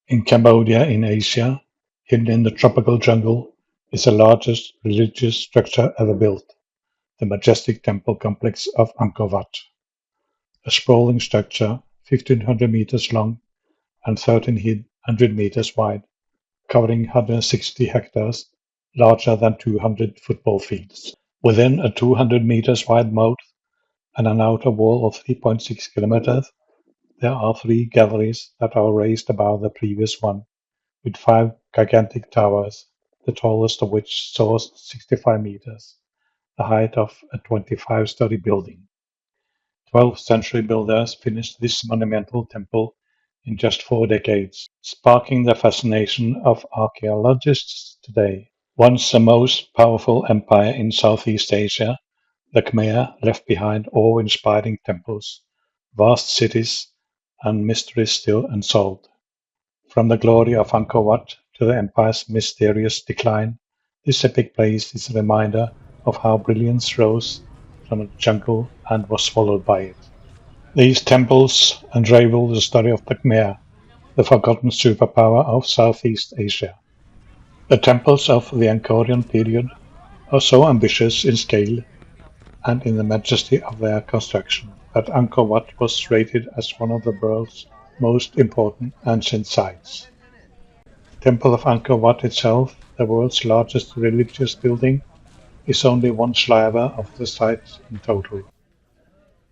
In Cambodia in Asia, hidden in the tropical jungle, is the largest religious structure ever built, the majestic temple complex of Angkor Wat. A sprawling structure 1,500 meters long and 1,300 meters wide, covering 160 hectares, larger than 200 football fields. Within a 200 meters wide moat and an outer wall of 3.6 kilometers, there are three galleries that are raised above the previous one, with five gigantic towers, the tallest of which soars 65 meters, the height of a 25-story building. 12th century builders finished this monumental temple in just 4 decades, sparking the fascination of archaeologists today. Once the most powerful empire in Southeast Asia, the Khmer left behind awe-inspiring temples, vast cities, and mysteries still unsolved. From the glory of Angkor Wat to the empire's mysterious decline, this epic place is a reminder of how brilliance rose from the jungle and was swallowed by it. These temples unravel the story of the Khmer, the forgotten superpower of Southeast Asia. The temples of the Angkorian period are so ambitious in scale and in the majesty of their construction that Angkor Wat was rated as one of the world's most important ancient sites. The Temple of Angkor Wat itself, the world's largest religious building, is only one sliver of the site in total.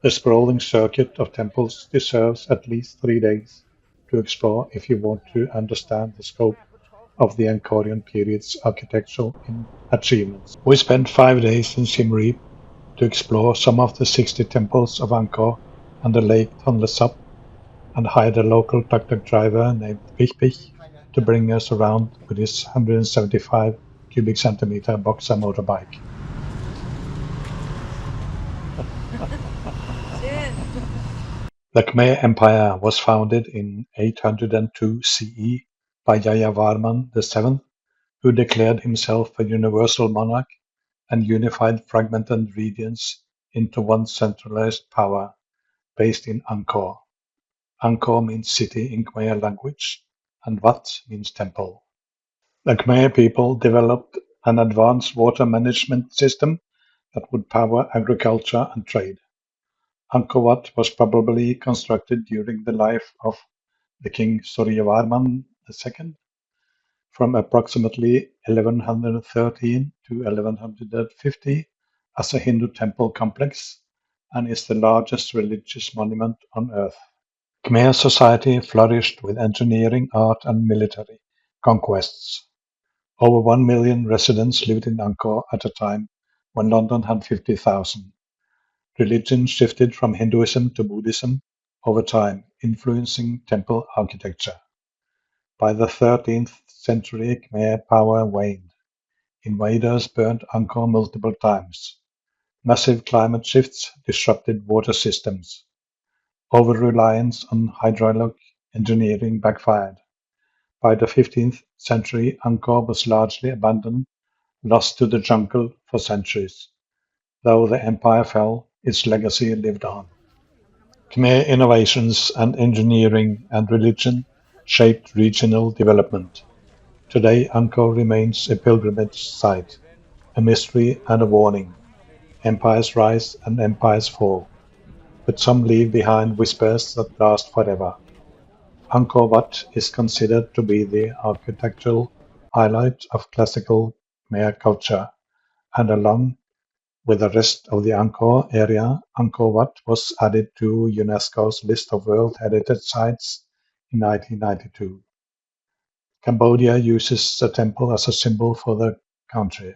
The sprawling circuit of temples deserves at least 3 days to explore if you want to understand the scope of the Angkorian period's architectural achievements. We spent 5 days in Siem Reap to explore some of the 60 temples of Angkor and the Lake Tonle Sap, and hired a local Tuk Tuk driver named Pich Pich to bring us around with his 175 cubic centimeter Boxer motorbike. The Khmer Empire was founded in 802 CE by Jayavarman VII, who declared himself a universal monarch and unified fragmented regions into one centralized power based in Angkor. Angkor means city in Khmer language, and Wat means temple. The Khmer people developed an advanced water management system that would power agriculture and trade. Angkor Wat was probably constructed during the life of the king Suryavarman II, from approximately 1113 to 1150 as a Hindu temple complex, and is the largest religious monument on earth. Khmer society flourished with engineering, art, and military conquests. Over 1 million residents lived in Angkor at a time when London had 50,000. Religion shifted from Hinduism to Buddhism over time, influencing temple architecture. By the 13th century, Khmer power waned. Invaders burned Angkor multiple times. Massive climate shifts disrupted water systems. Over-reliance on hydraulic engineering backfired. By the 15th century, Angkor was largely abandoned, lost to the jungle for centuries. Though the empire fell, its legacy lived on. Khmer innovations and engineering and religion shaped regional development. Today, Angkor remains a pilgrimage site, a mystery and a warning. Empires rise and empires fall, but some leave behind whispers that last forever. Angkor Wat is considered to be the architectural highlight of classical Khmer culture, and along with the rest of the Angkor area, Angkor Wat was added to UNESCO's list of World Heritage Sites in 1992. Cambodia uses the temple as a symbol for the country.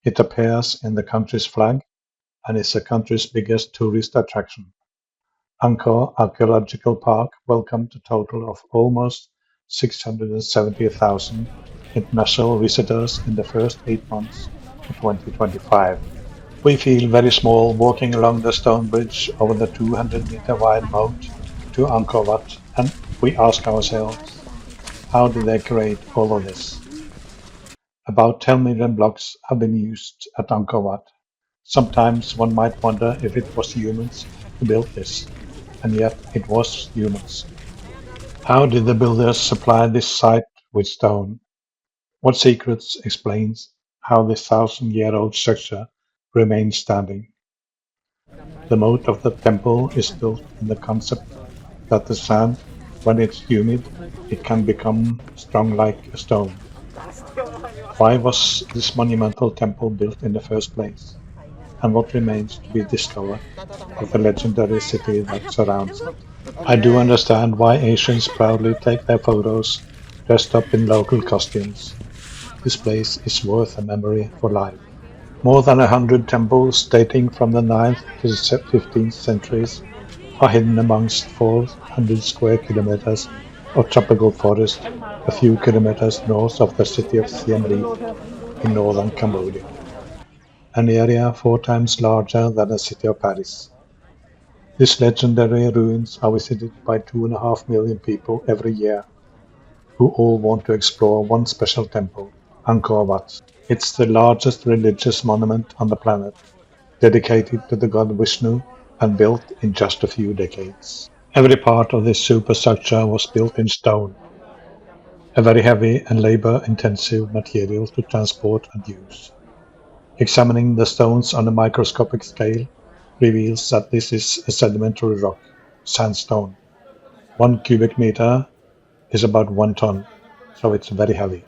It appears in the country's flag and is the country's biggest tourist attraction. Angkor Archaeological Park welcomed a total of almost 670,000 international visitors in the first 8 months of 2025. We feel very small walking along the stone bridge over the 200-meter wide moat to Angkor Wat, and we ask ourselves, how did they create all of this? About 10 million blocks have been used at Angkor Wat. Sometimes one might wonder if it was humans who built this, and yet it was humans. How did the builders supply this site with stone? What secrets explains how this thousand-year-old structure remains standing? The moat of the temple is built in the concept that the sand, when it's humid, it can become strong like a stone. Why was this monumental temple built in the first place? And what remains to be discovered of the legendary city that surrounds it? I do understand why Asians proudly take their photos dressed up in local costumes. This place is worth a memory for life. More than 100 temples dating from the 9th to the 15th centuries are hidden amongst 400 square kilometers of tropical forest a few kilometers north of the city of Siem Reap in northern Cambodia, an area 4 times larger than the city of Paris. These legendary ruins are visited by 2.5 million people every year who all want to explore one special temple, Angkor Wat. It's the largest religious monument on the planet, dedicated to the god Vishnu and built in just a few decades. Every part of this superstructure was built in stone, a very heavy and labor-intensive material to transport and use. Examining the stones on a microscopic scale reveals that this is a sedimentary rock, sandstone. 1 cubic meter is about 1 ton, so it's very heavy.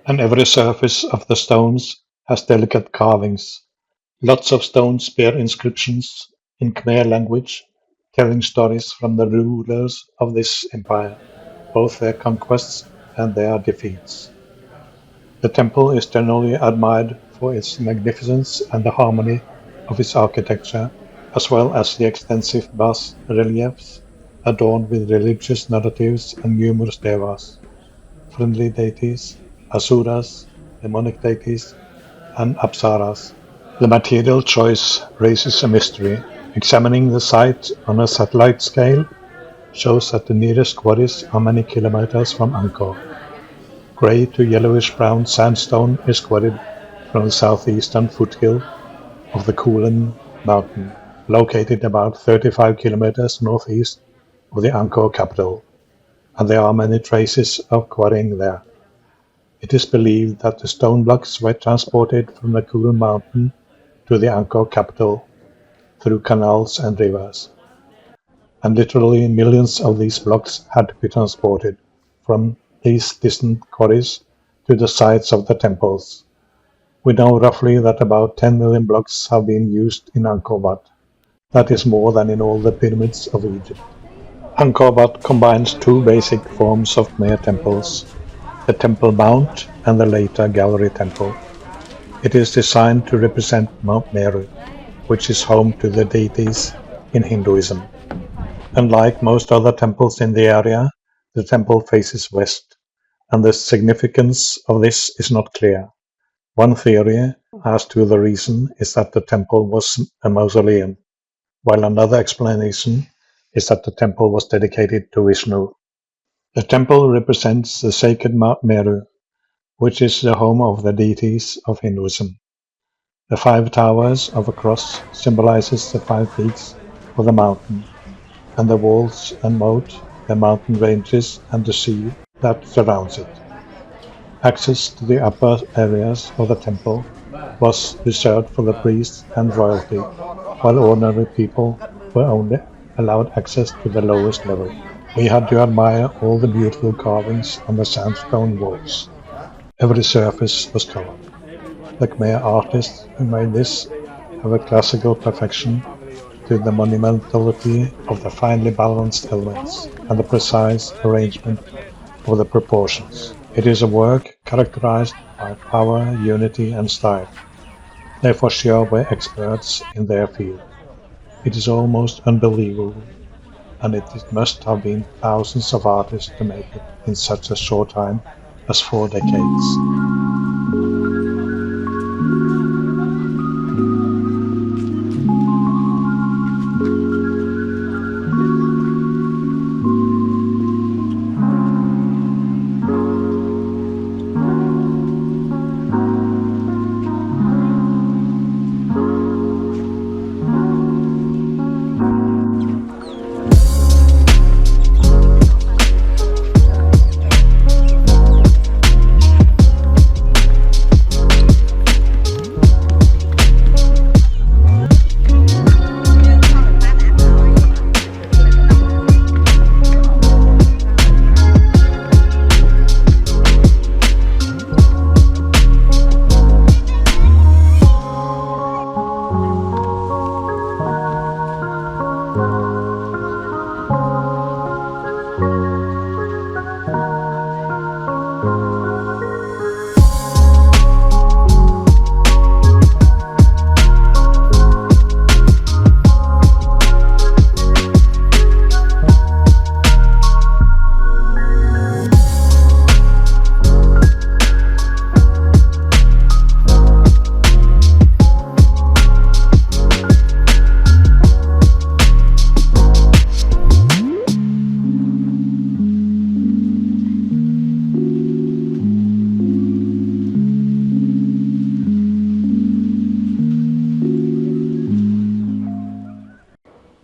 And every surface of the stones has delicate carvings. Lots of stones bear inscriptions in Khmer language, telling stories from the rulers of this empire, both their conquests and their defeats. The temple is generally admired for its magnificence and the harmony of its architecture, as well as the extensive bas reliefs adorned with religious narratives and numerous devas, friendly deities, asuras, demonic deities, and apsaras. The material choice raises a mystery. Examining the site on a satellite scale shows that the nearest quarries are many kilometers from Angkor. Grey to yellowish-brown sandstone is quarried from the southeastern foothill of the Kulin mountain, located about 35 kilometers northeast of the Angkor capital, and there are many traces of quarrying there. It is believed that the stone blocks were transported from the Kulin mountain to the Angkor capital through canals and rivers, and literally millions of these blocks had to be transported from these distant quarries to the sites of the temples. We know roughly that about 10 million blocks have been used in Angkor Wat. That is more than in all the pyramids of Egypt. Angkor Wat combines two basic forms of Khmer temples, the Temple Mount and the later Gallery Temple. It is designed to represent Mount Meru, which is home to the deities in Hinduism. Unlike most other temples in the area, the temple faces west, and the significance of this is not clear. One theory as to the reason is that the temple was a mausoleum, while another explanation is that the temple was dedicated to Vishnu. The temple represents the sacred Mount Meru, which is the home of the deities of Hinduism. The 5 towers of a cross symbolizes the 5 peaks of the mountain, and the walls and moat, the mountain ranges, and the sea that surrounds it. Access to the upper areas of the temple was reserved for the priests and royalty, while ordinary people were only allowed access to the lowest level. We had to admire all the beautiful carvings on the sandstone walls. Every surface was covered. The Khmer artists who made this have a classical perfection to the monumentality of the finely balanced elements and the precise arrangement of the proportions. It is a work characterized by power, unity, and style. They for sure were experts in their field. It is almost unbelievable, and it must have been thousands of artists to make it in such a short time as 4 decades.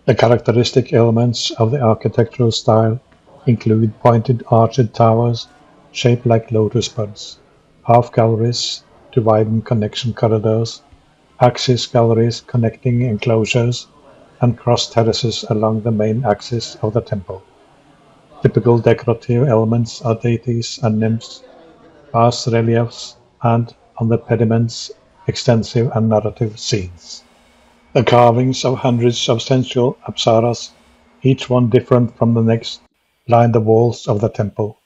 The characteristic elements of the architectural style include pointed arched towers shaped like lotus buds, half galleries to widen connection corridors, axis galleries connecting enclosures, and cross terraces along the main axis of the temple. Typical decorative elements are deities and nymphs, bas reliefs, and, on the pediments, extensive and narrative scenes. The carvings of hundreds of sensual apsaras, each one different from the next, line the walls of the temple.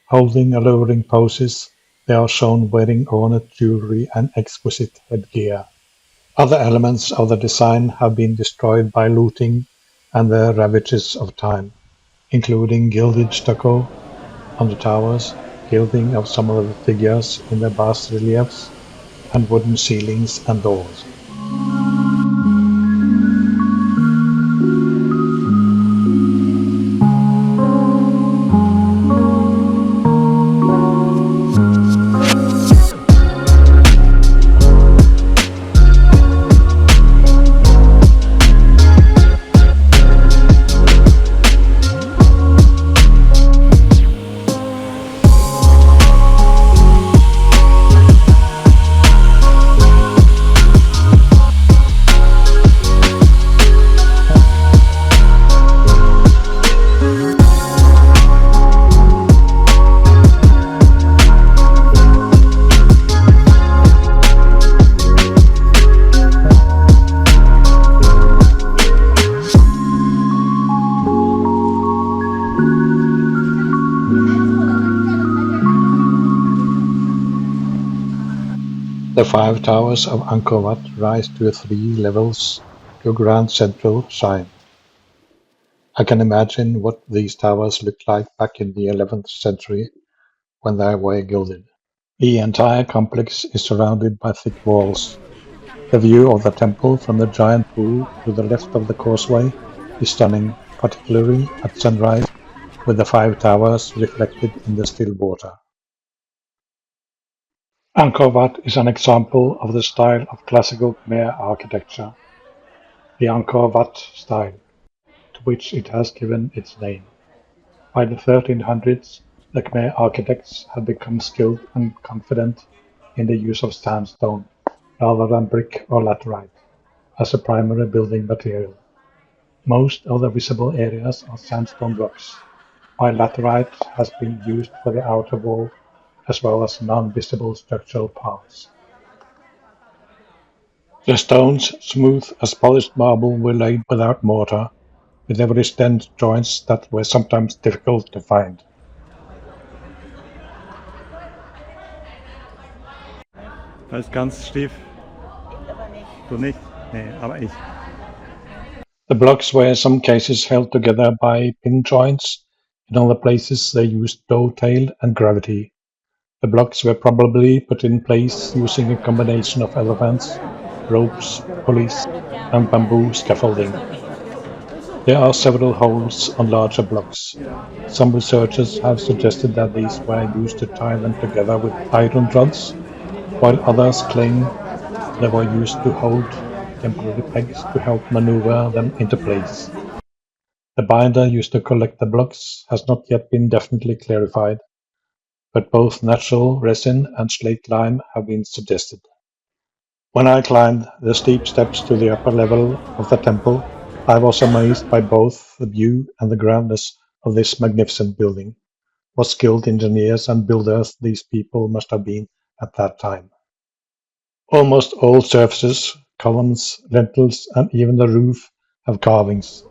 Holding alluring poses, they are shown wearing ornate jewelry and exquisite headgear. Other elements of the design have been destroyed by looting and the ravages of time, including gilded stucco on the towers, gilding of some of the figures in the bas reliefs, and wooden ceilings and doors. The five towers of Angkor Wat rise to three levels to a grand central shrine. I can imagine what these towers looked like back in the 11th century when they were gilded. The entire complex is surrounded by thick walls. The view of the temple from the giant pool to the left of the causeway is stunning, particularly at sunrise with the five towers reflected in the still water. Angkor Wat is an example of the style of classical Khmer architecture, the Angkor Wat style, to which it has given its name. By the 1300s, the Khmer architects had become skilled and confident in the use of sandstone, rather than brick or laterite, as a primary building material. Most of the visible areas are sandstone blocks, while laterite has been used for the outer wall as well as non-visible structural parts. The stones, smooth as polished marble, were laid without mortar, with every stent joints that were sometimes difficult to find. Das ist ganz stief. Du nicht? Nee, aber ich. The blocks were in some cases held together by pin joints, in other places they used dovetail and gravity. The blocks were probably put in place using a combination of elephants, ropes, pulleys, and bamboo scaffolding. There are several holes on larger blocks. Some researchers have suggested that these were used to tie them together with iron rods, while others claim they were used to hold temporary pegs to help maneuver them into place. The binder used to collect the blocks has not yet been definitely clarified, but both natural resin and slate lime have been suggested. When I climbed the steep steps to the upper level of the temple, I was amazed by both the view and the grandness of this magnificent building. What skilled engineers and builders these people must have been at that time. Almost all surfaces, columns, lintels, and even the roof have carvings.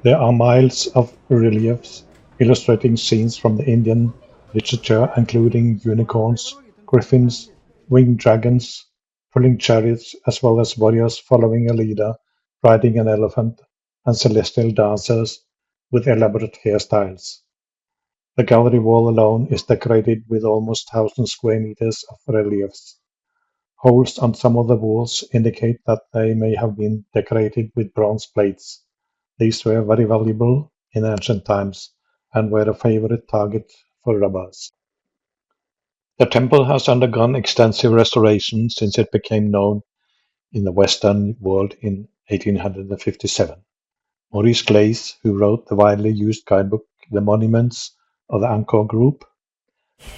There are miles of reliefs illustrating scenes from the Indian literature, including unicorns, griffins, winged dragons, pulling chariots, as well as warriors following a leader, riding an elephant, and celestial dancers with elaborate hairstyles. The gallery wall alone is decorated with almost 1,000 square meters of reliefs. Holes on some of the walls indicate that they may have been decorated with bronze plates. These were very valuable in ancient times and were a favorite target for robbers. The temple has undergone extensive restoration since it became known in the Western world in 1857. Maurice Glaze, who wrote the widely used guidebook The Monuments of the Angkor Group,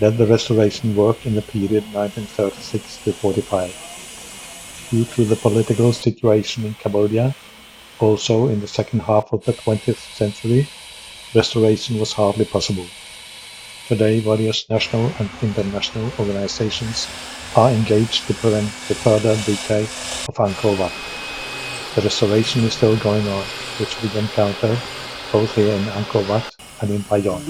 led the restoration work in the period 1936 to 45. Due to the political situation in Cambodia, also in the second half of the 20th century, restoration was hardly possible. Today, various national and international organizations are engaged to prevent the further decay of Angkor Wat. The restoration is still going on, which we encounter both here in Angkor Wat and in Payon.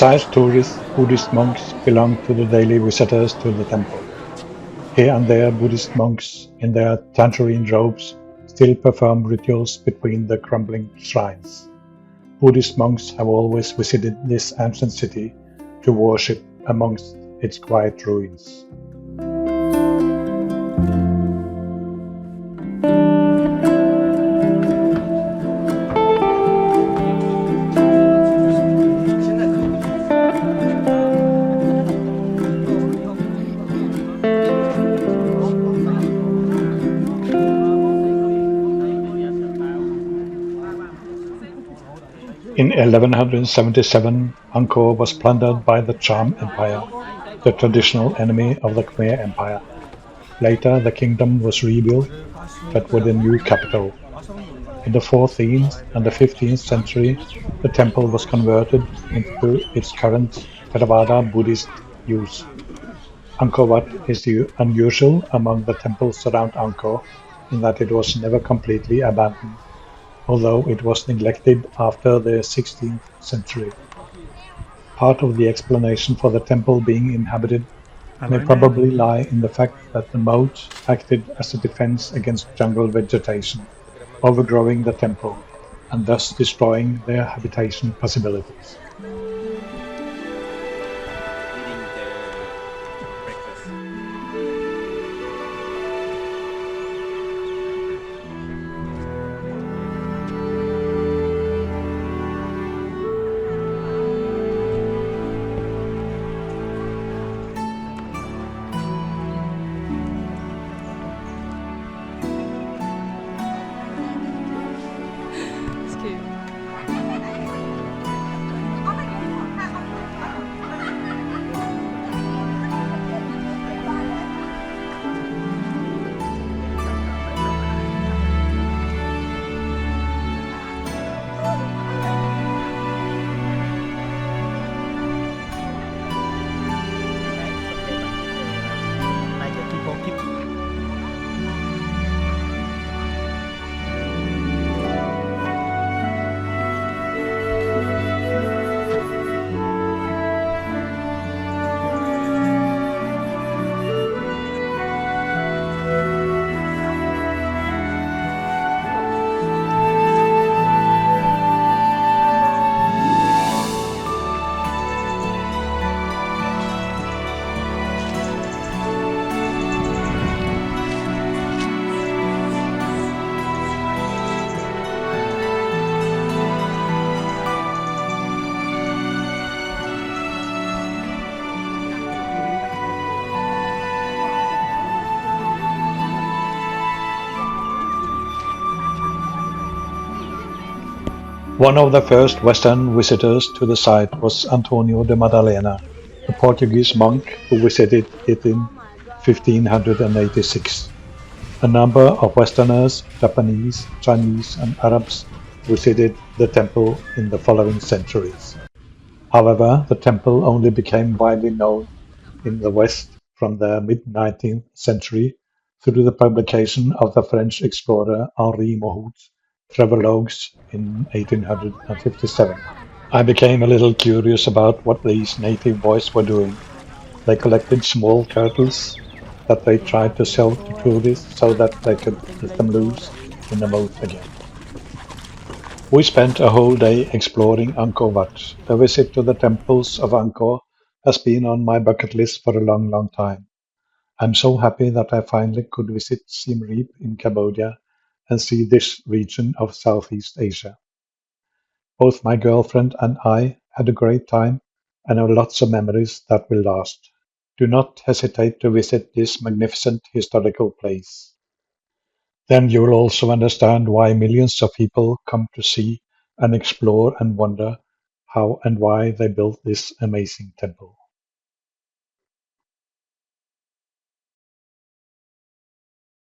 Besides tourists, Buddhist monks belong to the daily visitors to the temple. Here and there, Buddhist monks in their tangerine robes still perform rituals between the crumbling shrines. Buddhist monks have always visited this ancient city to worship amongst its quiet ruins. In 1177, Angkor was plundered by the Cham Empire, the traditional enemy of the Khmer Empire. Later, the kingdom was rebuilt, but with a new capital. In the 14th and the 15th century, the temple was converted into its current Theravada Buddhist use. Angkor Wat is unusual among the temples around Angkor in that it was never completely abandoned, although it was neglected after the 16th century. Part of the explanation for the temple being inhabited may probably lie in the fact that the moat acted as a defense against jungle vegetation, overgrowing the temple, and thus destroying their habitation possibilities. One of the first Western visitors to the site was Antonio de Madalena, a Portuguese monk who visited it in 1586. A number of Westerners, Japanese, Chinese, and Arabs visited the temple in the following centuries. However, the temple only became widely known in the West from the mid-19th century through the publication of the French explorer Henri Moreau's travelogues in 1857. I became a little curious about what these native boys were doing. They collected small turtles that they tried to sell to tourists so that they could let them loose in the mouth again. We spent a whole day exploring Angkor Wat. A visit to the temples of Angkor has been on my bucket list for a long, long time. I'm so happy that I finally could visit Siem Reap in Cambodia and see this region of Southeast Asia. Both my girlfriend and I had a great time and have lots of memories that will last. Do not hesitate to visit this magnificent historical place. Then you will also understand why millions of people come to see and explore and wonder how and why they built this amazing temple.